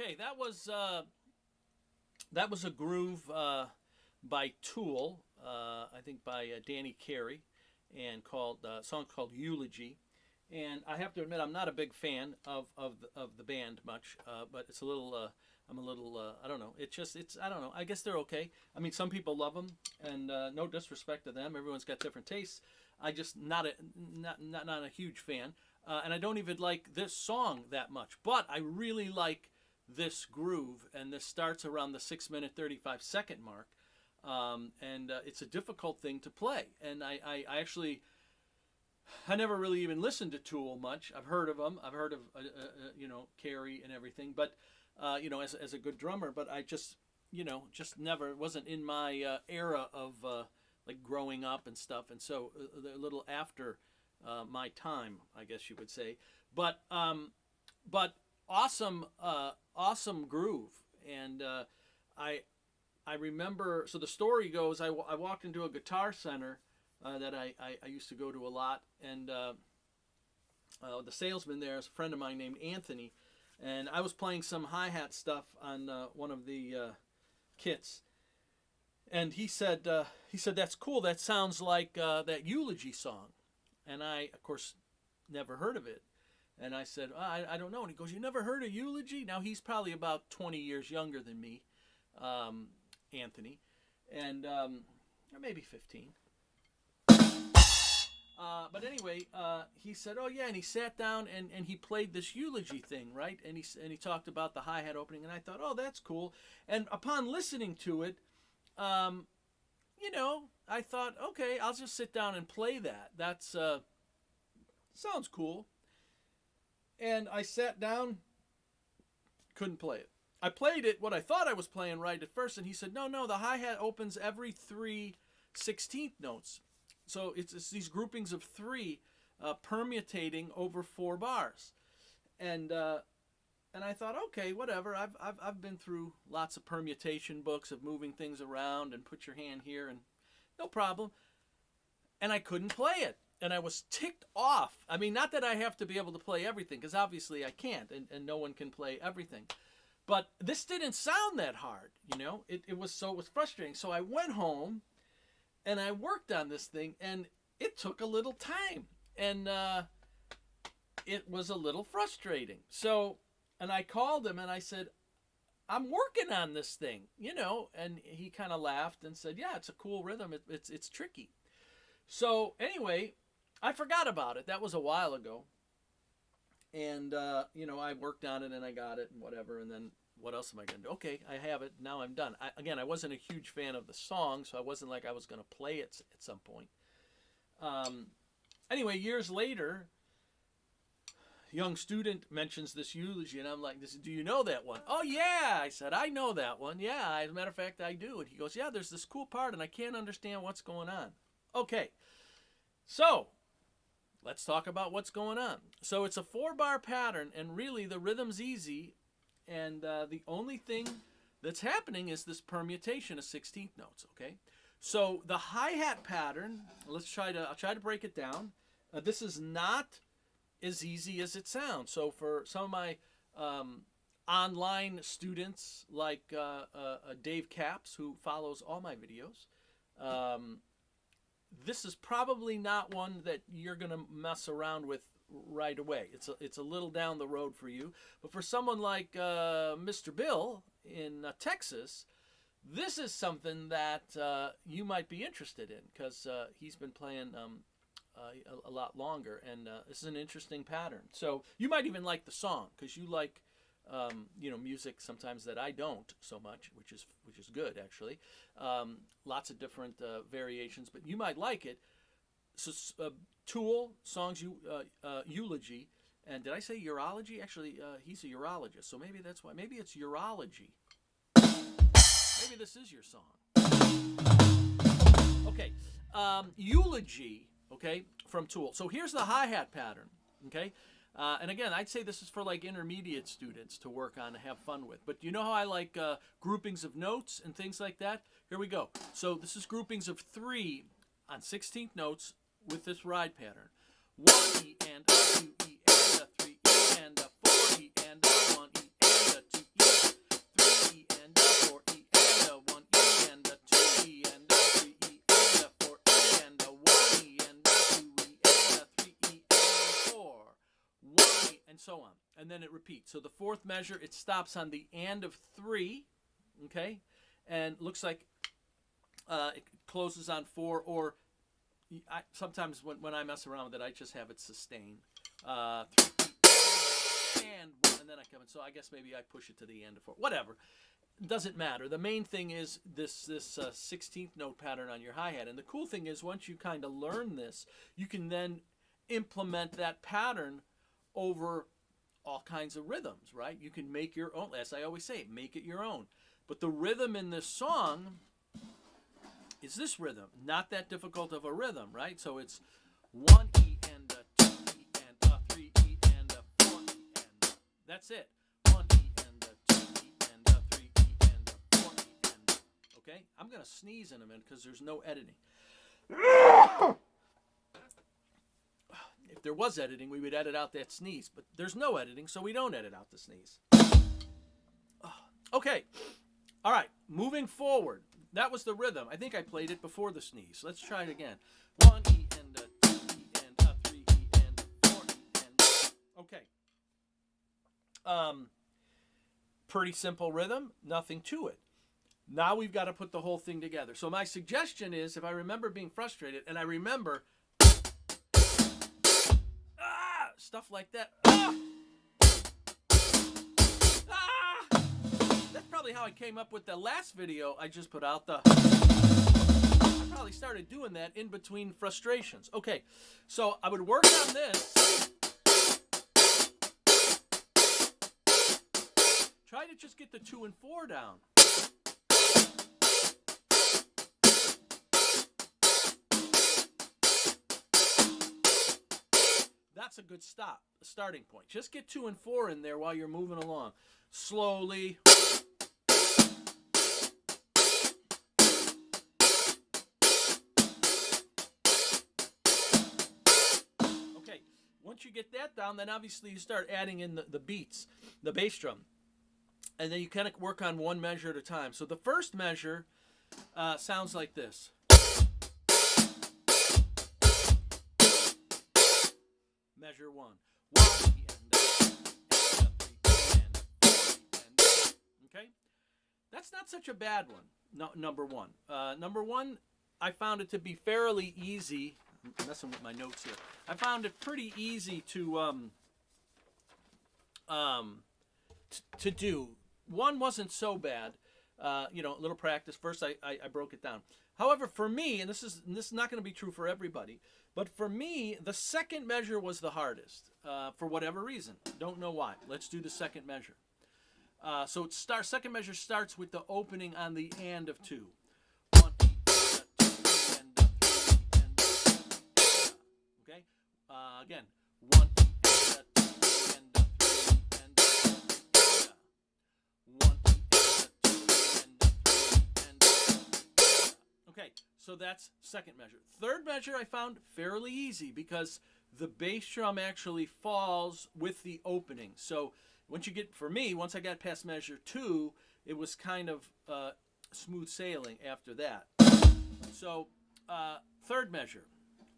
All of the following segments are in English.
Okay, that was a groove by Tool, I think by Danny Carey, and called song called "Eulogy." And I have to admit, I'm not a big fan of the band much, but it's a little. I'm a little. I don't know. It's. I don't know. I guess they're okay. I mean, some people love them, and no disrespect to them. Everyone's got different tastes. I just not a huge fan, and I don't even like this song that much. But I really like this groove, and this starts around the 6 minute 35 second mark, and it's a difficult thing to play. And I actually I never really even listened to Tool much. I've heard of them. I've heard of Carey and everything, but as a good drummer. But I just just never wasn't in my era of like growing up and stuff, and so a little after my time, I guess you would say. But awesome groove, and I remember. So the story goes, I walked into a guitar center that I used to go to a lot, and the salesman there is a friend of mine named Anthony, and I was playing some hi-hat stuff on one of the kits, and he said that's cool, that sounds like that Eulogy song, and I of course never heard of it, and I said, I don't know, and he goes, you never heard of Eulogy? Now he's probably about 20 years younger than me, Anthony, and or maybe 15. But anyway, he said, "Oh yeah," and he sat down and he played this Eulogy thing, right? And he talked about the hi-hat opening, and I thought, "Oh, that's cool." And upon listening to it, I thought, "Okay, I'll just sit down and play that. That's sounds cool." And I sat down, couldn't play it. I played it what I thought I was playing right at first, and he said, "No, the hi-hat opens every 3/16 notes." So it's these groupings of three permutating over 4 bars, and I thought, okay, whatever. I've been through lots of permutation books of moving things around and put your hand here and no problem. And I couldn't play it, and I was ticked off. I mean, not that I have to be able to play everything, because obviously I can't, and no one can play everything. But this didn't sound that hard, It was frustrating. So I went home. And I worked on this thing, and it took a little time, and it was a little frustrating. So, and I called him, and I said, I'm working on this thing, and he kind of laughed and said, yeah, it's a cool rhythm. It's tricky. So anyway, I forgot about it. That was a while ago. And, I worked on it, and I got it, and whatever, and then what else am I going to do? Okay, I have it. Now I'm done. I wasn't a huge fan of the song, so I wasn't like I was going to play it at some point. Anyway, years later, a young student mentions this Eulogy, and I'm like, do you know that one? Oh, yeah. I said, I know that one. Yeah, as a matter of fact, I do. And he goes, yeah, there's this cool part, and I can't understand what's going on. Okay, so let's talk about what's going on. So it's a 4-bar pattern, and really the rhythm's easy. And the only thing that's happening is this permutation of 16th notes, okay? So the hi-hat pattern, I'll try to break it down. This is not as easy as it sounds. So for some of my online students, like Dave Capps, who follows all my videos, this is probably not one that you're going to mess around with right away. It's a little down the road for you, but for someone like Mr. Bill in Texas, this is something that you might be interested in, because he's been playing a lot longer, and this is an interesting pattern. So you might even like the song, because you like music sometimes that I don't so much, which is good actually. Lots of different variations, but you might like it. So Tool songs, Eulogy, and did I say urology? Actually, he's a urologist, so maybe that's why. Maybe it's urology. Maybe this is your song. Okay, Eulogy. Okay, from Tool. So here's the hi-hat pattern. Okay, and again, I'd say this is for like intermediate students to work on and have fun with. But you know how I like groupings of notes and things like that? Here we go. So this is groupings of 3 on 16th notes with this ride pattern. 1 E and a 2 E and a 3 E and a 4 E and a 1 E and a 2 E and then it repeats. So the fourth measure, it stops on the and of 3, okay, and looks like it closes on 4, or sometimes when I mess around with it, I just have it sustain. 3 and 1, and then I come in. So I guess maybe I push it to the end of 4. Whatever. Doesn't matter. The main thing is this 16th note pattern on your hi-hat. And the cool thing is once you kind of learn this, you can then implement that pattern over all kinds of rhythms, right? You can make your own. As I always say, make it your own. But the rhythm in this song is this rhythm. Not that difficult of a rhythm, right? So it's 1 E and a 2 E and a 3 E and a 4 E and a. That's it. 1 E and a 2 E and a 3 E and a 4 E and a. Okay? I'm going to sneeze in a minute because there's no editing. If there was editing, we would edit out that sneeze. But there's no editing, so we don't edit out the sneeze. Okay. All right. Moving forward. That was the rhythm. I think I played it before the sneeze. Let's try it again. 1 E and a 2 E and a 3 E and a 4 E and a. Okay. Pretty simple rhythm. Nothing to it. Now we've got to put the whole thing together. So my suggestion is, if I remember being frustrated, and I remember stuff like that. That's probably how I came up with the last video I just put out. I probably started doing that in between frustrations. Okay, so I would work on this. Try to just get the 2 and 4 down. That's a good starting point. Just get 2 and 4 in there while you're moving along. Slowly. Okay, once you get that down, then obviously you start adding in the beats, the bass drum. And then you kind of work on one measure at a time. So the first measure sounds like this. Measure 1. 1 E and a 3 and a 4 E and a. Okay? That's not such a bad one. No, number 1. Number 1, I found it to be fairly easy. I'm messing with my notes here. I found it pretty easy to do. 1 wasn't so bad. A little practice. First, I broke it down. However, for me, and this is not going to be true for everybody, but for me, the second measure was the hardest for whatever reason. Don't know why. Let's do the second measure. So second measure starts with the opening on the and of 2. 1 E and a 2 E and a 3 E and a 4 E. Okay. Again. 1 E and a 2 E and a 3 E and a 4 E. 1 E and a 2 E and a 3 E and a 4 E. Okay. So that's second measure. Third measure I found fairly easy because the bass drum actually falls with the opening. So once I got past measure 2, it was kind of smooth sailing after that. So third measure.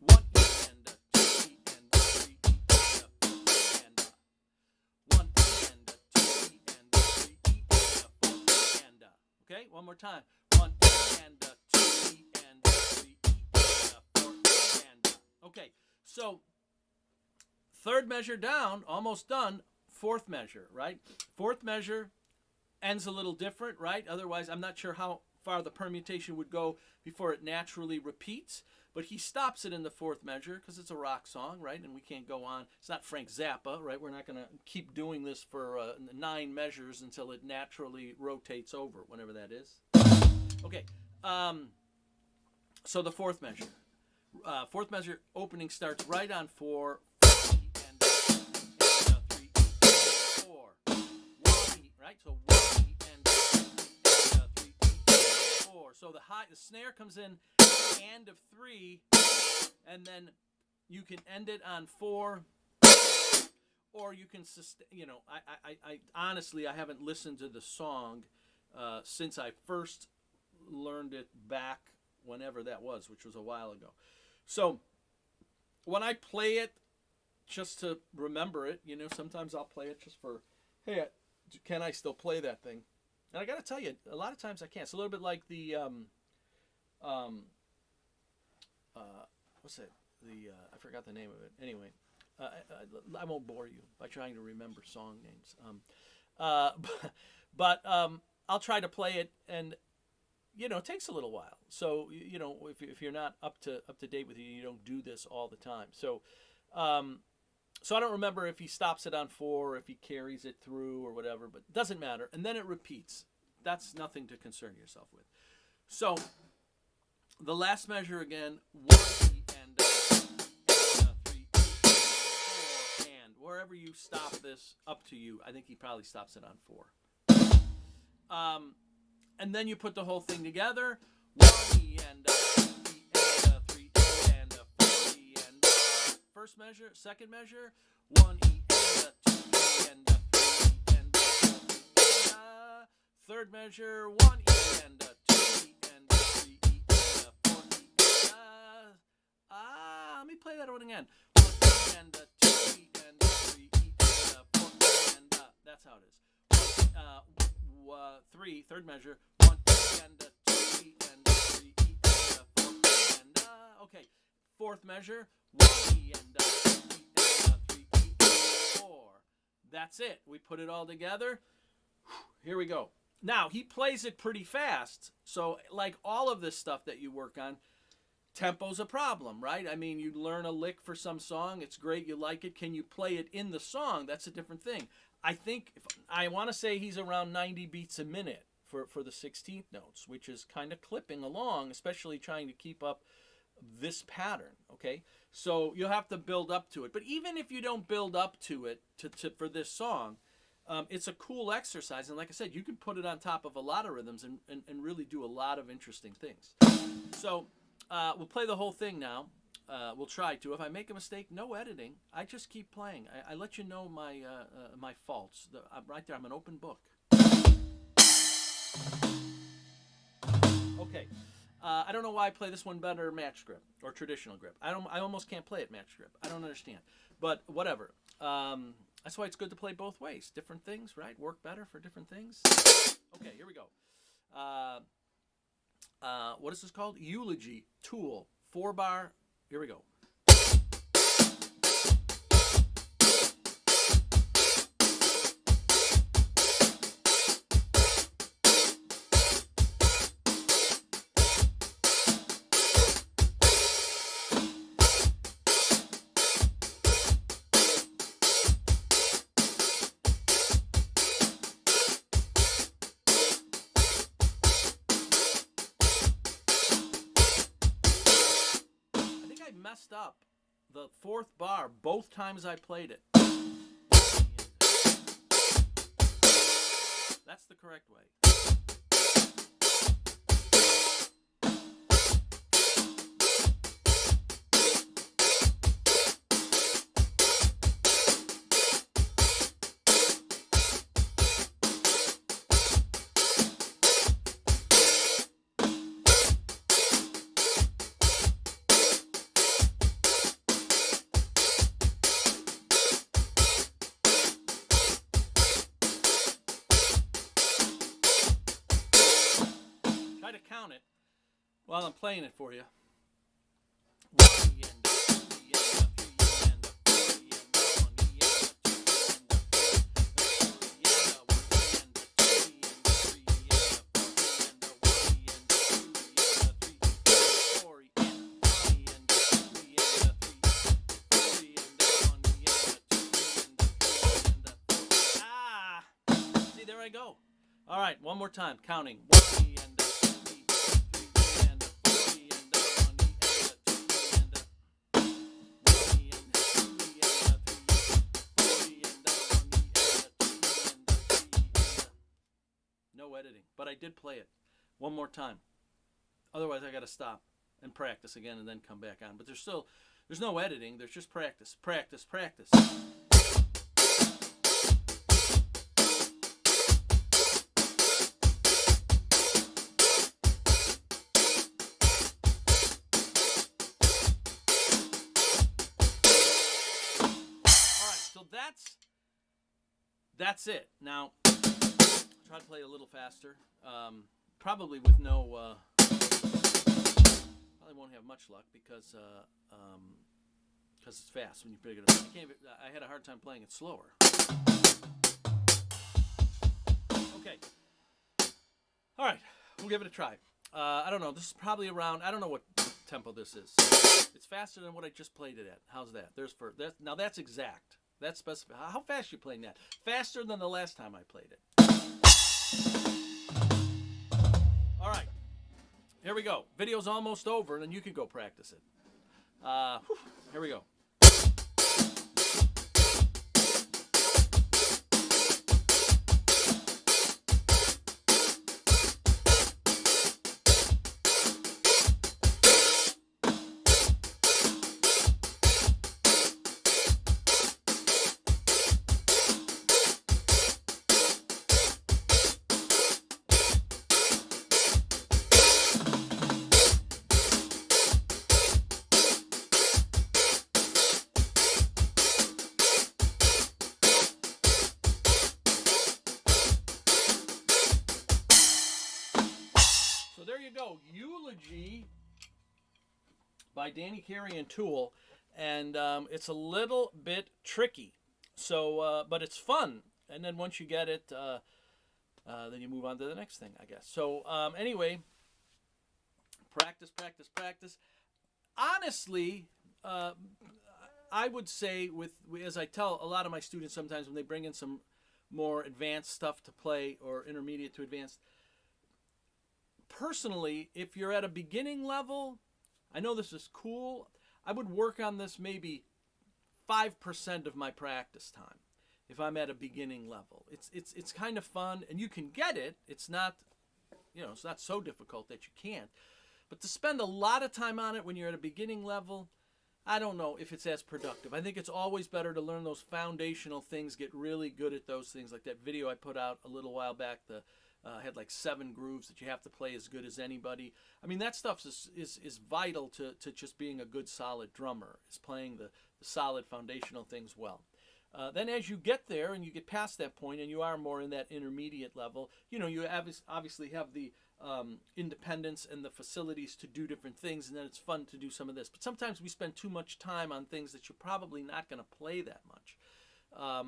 1 E and a 2 E and a 3 E and a 4 E and a. 1 E and a 2 E and a 3 E and a 4 E and a. Okay, one more time. 1 E and a 2 E and a 3 E and a 4 E and a. Okay, so third measure down, almost done. Fourth measure, right? Fourth measure ends a little different, right? Otherwise, I'm not sure how far the permutation would go before it naturally repeats. But he stops it in the fourth measure because it's a rock song, right? And we can't go on. It's not Frank Zappa, right? We're not going to keep doing this for 9 measures until it naturally rotates over, whenever that is. Okay. So the fourth measure. Fourth measure opening starts right on 4. Right, so 1 E and 2 E and 3 E and 4. So the snare comes in and of 3, and then you can end it on 4, or you can sustain. I honestly I haven't listened to the song since I first learned it back whenever that was, which was a while ago. So when I play it, just to remember it. Sometimes I'll play it just for, hey, can I still play that thing? And I got to tell you, a lot of times I can't. It's a little bit like the what's it? I forgot the name of it. Anyway, I won't bore you by trying to remember song names. But I'll try to play it, and it takes a little while. So if you're not up to date with it, you don't do this all the time. So so I don't remember if he stops it on 4 or if he carries it through or whatever, but it doesn't matter. And then it repeats. That's nothing to concern yourself with. So the last measure again, 1 E and 3 E, 4 and. Wherever you stop this, up to you. I think he probably stops it on 4. And then you put the whole thing together. 1 E and 2 E and 3 E and 4 E and. First measure, second measure, 1 E and 2 E and 3 E and 4 E. Third measure, 1 E and 2 E and 3 E and 4 E. Let me play that one again. 1 E and 2 E and 3 E and 4 E and that's how it is. 3, third measure, 1 E and 2 E and 3 E and 4 E and okay. Fourth measure, 1 E and 2 E and 3 E and 4. That's it. We put it all together. Here we go. Now, he plays it pretty fast. So, like all of this stuff that you work on, tempo's a problem, right? I mean, you learn a lick for some song. It's great. You like it. Can you play it in the song? That's a different thing. I think, I want to say he's around 90 beats a minute for the 16th notes, which is kind of clipping along, especially trying to keep up this pattern, okay? So you'll have to build up to it. But even if you don't build up to it for this song, it's a cool exercise. And like I said, you can put it on top of a lot of rhythms and really do a lot of interesting things. So we'll play the whole thing now. We'll try to. If I make a mistake, no editing. I just keep playing. I let you know my my faults. I'm right there. I'm an open book. Okay. I don't know why I play this one better match grip or traditional grip. I almost can't play it match grip. I don't understand. But whatever. That's why it's good to play both ways. Different things, right? Work better for different things. Okay, here we go. What is this called? Eulogy. Tool. 4-bar. Here we go. Messed up the 4th bar both times I played it. That's the correct way. Count it while I'm playing it for you. 1 E and 2 E and 3 E and 4 E and 1 E and 2 E and 4 E and 1 E and 2 E and 3 E and 4 E and 1 E and 2 E and 3 4 E and 1 E and 2 E and 3 4 E and 1 E and 2 E and 4. See, there I go. All right, one more time, counting. 1 E and editing, but I did play it one more time. Otherwise, I got to stop and practice again and then come back on. But there's no editing. There's just practice, practice, practice. that's it. Now, try to play a little faster. Probably with no. Probably won't have much luck because it's fast when you pick it up. I had a hard time playing it slower. Okay. All right, we'll give it a try. I don't know. This is probably around. I don't know what tempo this is. It's faster than what I just played it at. How's that? Now that's exact. That's specific. How fast you playing that? Faster than the last time I played it. All right. Here we go. Video's almost over, and then you can go practice it. Here we go. There you go, Eulogy by Danny Carey and Tool, and it's a little bit tricky, so but it's fun. And then once you get it, then you move on to the next thing, I guess. So anyway, practice. Honestly, I would say as I tell a lot of my students sometimes when they bring in some more advanced stuff to play or intermediate to advanced. Personally, if you're at a beginning level, I know this is cool. I would work on this maybe 5% of my practice time if I'm at a beginning level. It's kind of fun, and you can get it. It's not so difficult that you can't. But to spend a lot of time on it when you're at a beginning level, I don't know if it's as productive. I think it's always better to learn those foundational things, get really good at those things. Like that video I put out a little while back, had like 7 grooves that you have to play as good as anybody. I mean, that stuff is vital to just being a good, solid drummer, is playing the solid foundational things well. Then as you get there and you get past that point and you are more in that intermediate level, you obviously have the independence and the facilities to do different things, and then it's fun to do some of this. But sometimes we spend too much time on things that you're probably not going to play that much.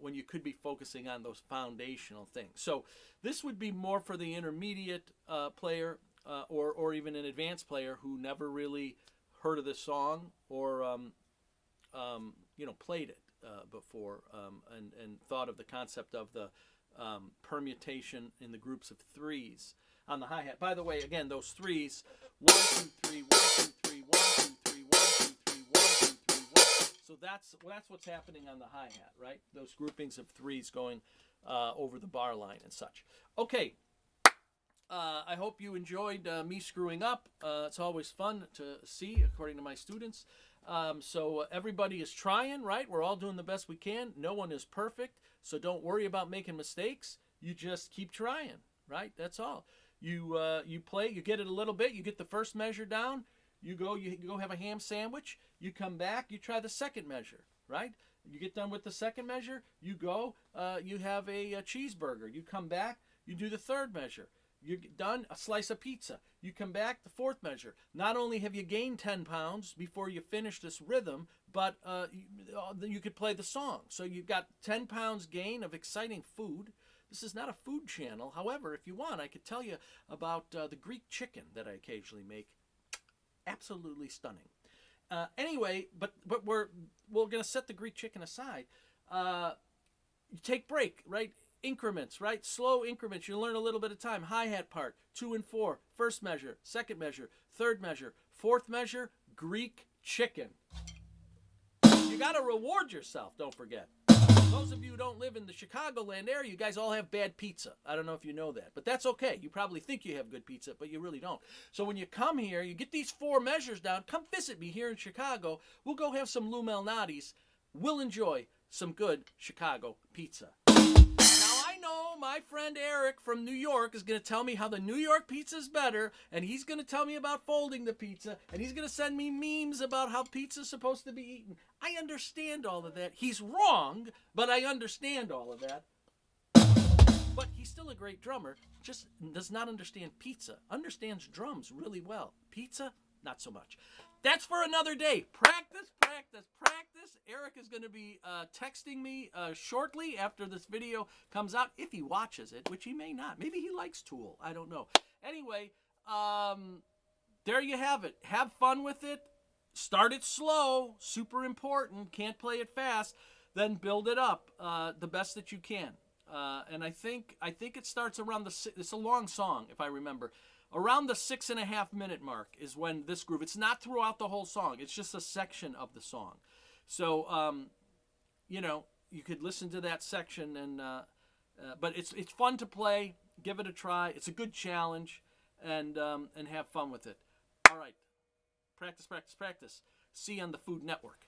When you could be focusing on those foundational things. So this would be more for the intermediate player or even an advanced player who never really heard of this song or played it before and thought of the concept of the permutation in the groups of 3s on the hi-hat. By the way, again, those 3s, 1, 2, 3, 1, 2, 3, 1, 2, 3, 1, 2, 3, 1, 2, 3, 1. So that's what's happening on the hi-hat, right? Those groupings of 3s going over the bar line and such. Okay, I hope you enjoyed me screwing up. It's always fun to see, according to my students. So everybody is trying, right? We're all doing the best we can. No one is perfect, so don't worry about making mistakes. You just keep trying, right? That's all. You play, you get it a little bit, you get the first measure down, you go have a ham sandwich, you come back, you try the second measure, right? You get done with the second measure, you go, you have a cheeseburger, you come back, you do the third measure. You're done, a slice of pizza. You come back, the fourth measure. Not only have you gained 10 pounds before you finish this rhythm, but you could play the song. So you've got 10 pounds gain of exciting food. This is not a food channel. However, if you want, I could tell you about the Greek chicken that I occasionally make. Absolutely stunning. Anyway, but we're going to set the Greek chicken aside. You take break, right? Increments, right? Slow increments. You learn a little bit of time. Hi-hat part, 2 and 4. First measure, second measure, third measure, fourth measure, Greek chicken. You got to reward yourself, don't forget. Those of you who don't live in the Chicagoland area, you guys all have bad pizza. I don't know if you know that, but that's okay. You probably think you have good pizza, but you really don't. So when you come here, you get these 4 measures down. Come visit me here in Chicago. We'll go have some Lou Malnati's. We'll enjoy some good Chicago pizza. Now, I know my friend Eric from New York is going to tell me how the New York pizza is better, and he's going to tell me about folding the pizza, and he's going to send me memes about how pizza's supposed to be eaten. I understand all of that. He's wrong, but I understand all of that. But he's still a great drummer, just does not understand pizza. Understands drums really well. Pizza, not so much. That's for another day. Practice, practice, practice. Eric is going to be texting me shortly after this video comes out, if he watches it, which he may not. Maybe he likes Tool. I don't know. Anyway, there you have it. Have fun with it. Start it slow. Super important. Can't play it fast. Then build it up the best that you can. And I think it starts around it's a long song, if I remember. Around the 6.5 minute mark is when this groove, it's not throughout the whole song, it's just a section of the song. So, you know, you could listen to that section, and but it's fun to play. Give it a try. It's a good challenge, and have fun with it. All right. Practice, practice, practice. See you on the Food Network.